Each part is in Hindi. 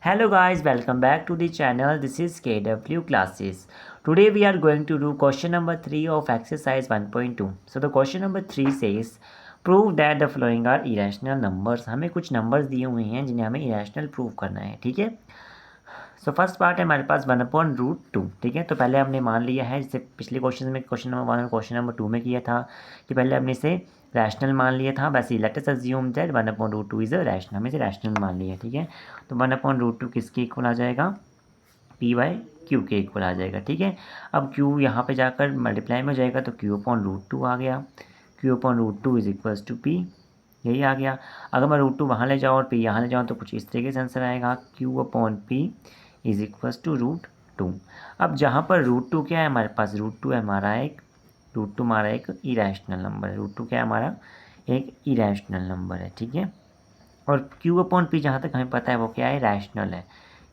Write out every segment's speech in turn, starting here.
Hello guys, welcome back to the channel. This is KW Classes. Today we are going to do question number 3 of exercise 1.2. So the question number 3 says prove that the following are irrational numbers. हमें कुछ numbers दिए हुए हैं जिन्हें हमें irrational prove करना है, ठीक है। सो फर्स्ट पार्ट है हमारे पास 1/√2, ठीक है। तो पहले हमने मान लिया है, जैसे पिछले क्वेश्चन में क्वेश्चन नंबर 1 और क्वेश्चन नंबर 2 में किया था कि पहले हमने इसे रैशनल मान लिया था। वैसे let us assume that 1/√2 is a rational, हमने इसे रैशनल मान लिया, ठीक है। तो 1/√2 किसके इक्वल आ जाएगा, P/Q के इक्वल आ जाएगा, ठीक है। अब Q यहाँ पे जाकर मल्टीप्लाई में हो जाएगा तो Q/√2 आ गया। Q/√2 is equals to P, यही आ गया। अगर मैं √2 वहाँ ले जाऊँ और P यहाँ ले जाऊँ तो कुछ इस तरीके से आंसर आएगा, Q/P इज इक्वल्स टू √2। अब जहाँ पर √2 क्या है हमारे पास, √2 है हमारा एक इरेशनल नंबर है। √2 क्या है हमारा, एक इरेशनल नंबर है, ठीक है। और Q/P जहाँ तक हमें पता है वो क्या है, रैशनल है।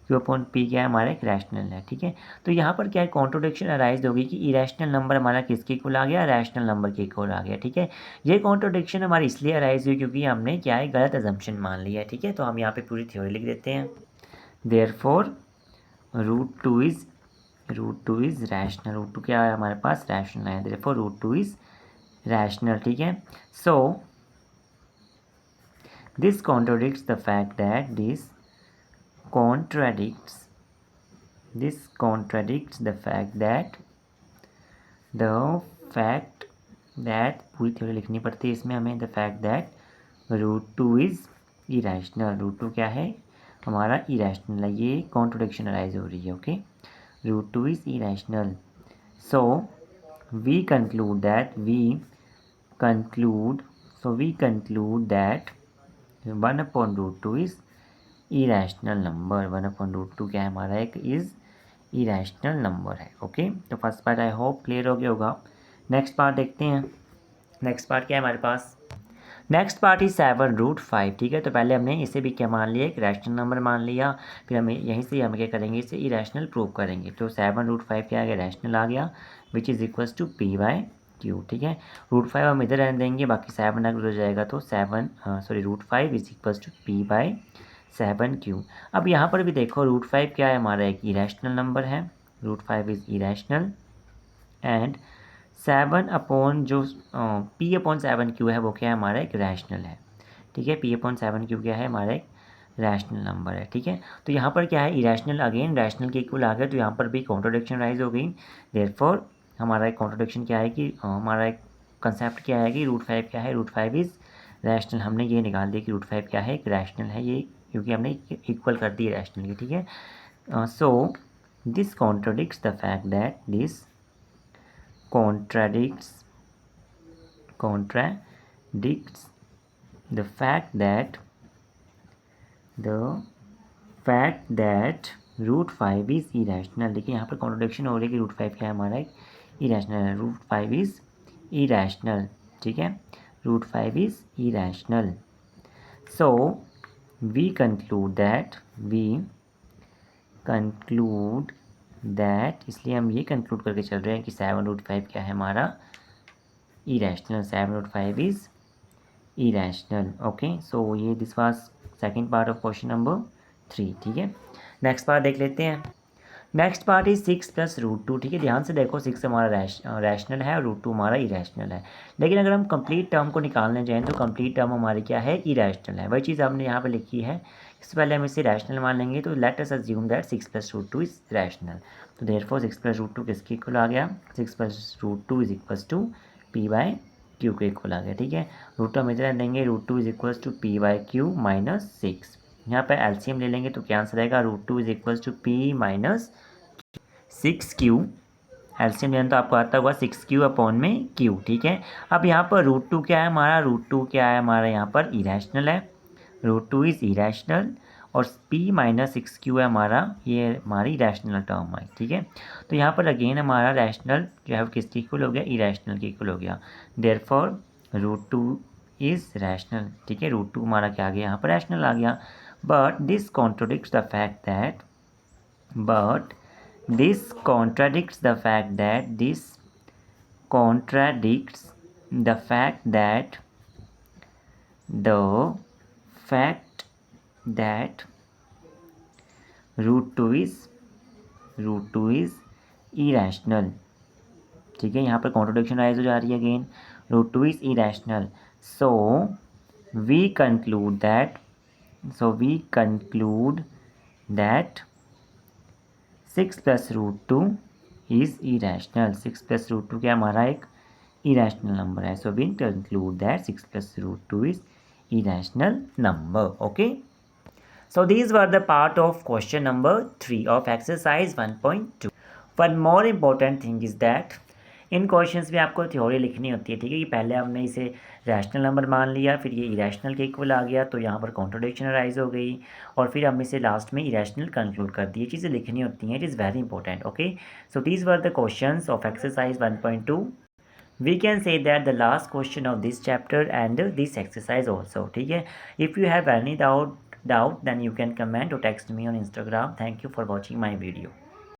Q/P क्या है हमारा, एक रैशनल है, ठीक है। तो यहाँ पर क्या है, कॉन्ट्रोडिक्शन अराइज होगी कि इरेशनल नंबर हमारा किसके इक्वल आ गया, रैशनल नंबर के इक्वल आ गया, ठीक है। ये कॉन्ट्रोडिक्शन हमारी इसलिए अराइज हुई क्योंकि हमने क्या है, गलत अजम्पशन मान लिया है, ठीक है। तो हम यहाँ पे पूरी थ्योरी लिख देते हैं। Therefore √2 is rational. √2 क्या है हमारे पास, रैशनल है। देयरफॉर √2 इज़ रैशनल, ठीक है। So this contradicts the fact that this contradicts the fact that पूरी थ्योरी लिखनी पड़ती है इसमें हमें, the fact that √2 is irrational. √2 क्या है हमारा, इरेशनल है। ये कॉन्ट्रोडिक्शन अराइज हो रही है, okay. √2 is irrational. So we conclude that 1/√2 is irrational number. 1/√2 क्या है हमारा, एक इज़ इरेशनल नंबर है, ओके। तो first part I hope clear हो गया होगा। नेक्स्ट पार्ट देखते हैं। नेक्स्ट पार्ट क्या है हमारे पास, नेक्स्ट पार्ट इज 7√5, ठीक है। तो पहले हमने इसे भी क्या मान लिया, एक रैशनल नंबर मान लिया। फिर हमें यहीं से हम क्या करेंगे, इसे इरेशनल प्रूव करेंगे। तो 7√5 क्या आ गया, रैशनल आ गया, which is equals to P/Q, ठीक है। √5 हम इधर रहने देंगे, बाकी 7 अगर हो जाएगा तो √5 इज इक्वल्स टू P/7Q। अब यहाँ पर भी देखो √5 क्या है हमारा, एक इरेशनल नंबर है। √5 इज़ इरेशनल एंड 7 जो P/7Q है वो क्या है हमारा, एक रैशनल है, ठीक है। P/7Q क्या है हमारा, एक रैशनल नंबर है, ठीक है। तो यहाँ पर क्या है, इरेशनल अगेन रैशनल के इक्वल आ गया, तो यहाँ पर भी कॉन्ट्रोडिक्शन राइज हो गई। देयरफॉर हमारा एक कॉन्ट्रोडिक्शन क्या है कि हमारा एक कंसेप्ट क्या है कि √5 क्या है, √5 इज़ रैशनल। हमने ये निकाल दिया कि √5 क्या है, एक रैशनल है ये, क्योंकि हमने इक्वल कर दी रैशनल की, ठीक है। So this contradicts the fact that contradicts the fact that √5 is irrational। देखिए यहाँ पर कॉन्ट्रोडिक्शन हो रही है कि √5 क्या है हमारा, एक इरेशनल है। √5 इज इरेशनल, ठीक है। √5 is irrational. So we conclude that इसलिए हम ये कंक्लूड करके चल रहे हैं कि 7√5 क्या है हमारा, irrational। 7/5 is irrational, okay. So ये this was second part of question number 3, ठीक है। नेक्स्ट पार्ट देख लेते हैं। नेक्स्ट पार्ट इज 6 + √2, ठीक है। ध्यान से देखो, 6 हमारा रैशनल है और √2 हमारा इरेशनल है। लेकिन अगर हम कंप्लीट टर्म को निकालने जाएँ तो कंप्लीट टर्म हमारी क्या है, इरेशनल है। वही चीज़ हमने यहाँ पे लिखी है। इससे पहले हम इसे रैशनल मान लेंगे, तो let us assume that 6 + √2 is rational. तो देयरफॉर 6 + √2 किसके इक्वल आ गया, 6 + √2 इज इक्वल्स टू P/Q के इक्वल आ गया, ठीक है। √2 हम इधर देंगे, √2 इज इक्वल्स टू P/Q - 6। यहाँ पर एलसीएम ले लेंगे तो क्या आंसर आएगा, √2 is equals to P - 6Q। LCM लेना तो आपको आता होगा 6Q/Q, ठीक है। अब यहाँ पर √2 क्या है हमारा, √2 क्या है हमारा यहाँ पर इरेशनल है। √2 इज़ इरेशनल और P - 6Q है हमारा, ये हमारी रैशनल टर्म है, ठीक है। तो यहाँ पर अगेन हमारा रैशनल जो है किसके इक्वल हो गया, इरेशनल के इक्वल हो गया। देयरफॉर √2 इज़ रैशनल, ठीक है। √2 हमारा क्या आ गया, यहाँ पर रैशनल आ गया। But this contradicts the fact that this contradicts the fact that the fact that root two is irrational. ठीक है, यहाँ पर कॉन्ट्रोडिक्शन राइज हो जा रही है again, root two is irrational. So we conclude that 6 plus root two is irrational. 6 plus root two क्या हमारा एक इरेशनल नंबर है। So we conclude that 6 plus root two is irrational number. Okay, so these were the part of question number 3 of exercise 1.2. One more important thing is that in questions में आपको थ्योरी लिखनी होती है। ठीक है, कि पहले हमने इसे रैशनल नंबर मान लिया, फिर ये इरेशनल के इक्वल आ गया, तो यहाँ पर कॉन्ट्रोडिक्शन अराइज हो गई, और फिर हम इसे लास्ट में इरेशनल कंक्लूड कर दिए। चीज़ें लिखनी होती हैं, it is very important. Okay, so these were the questions of exercise 1.2. We can say that the last question of this chapter and this exercise also. ठीक है, if you have any doubt then you can comment or text me on Instagram. Thank you for watching my video.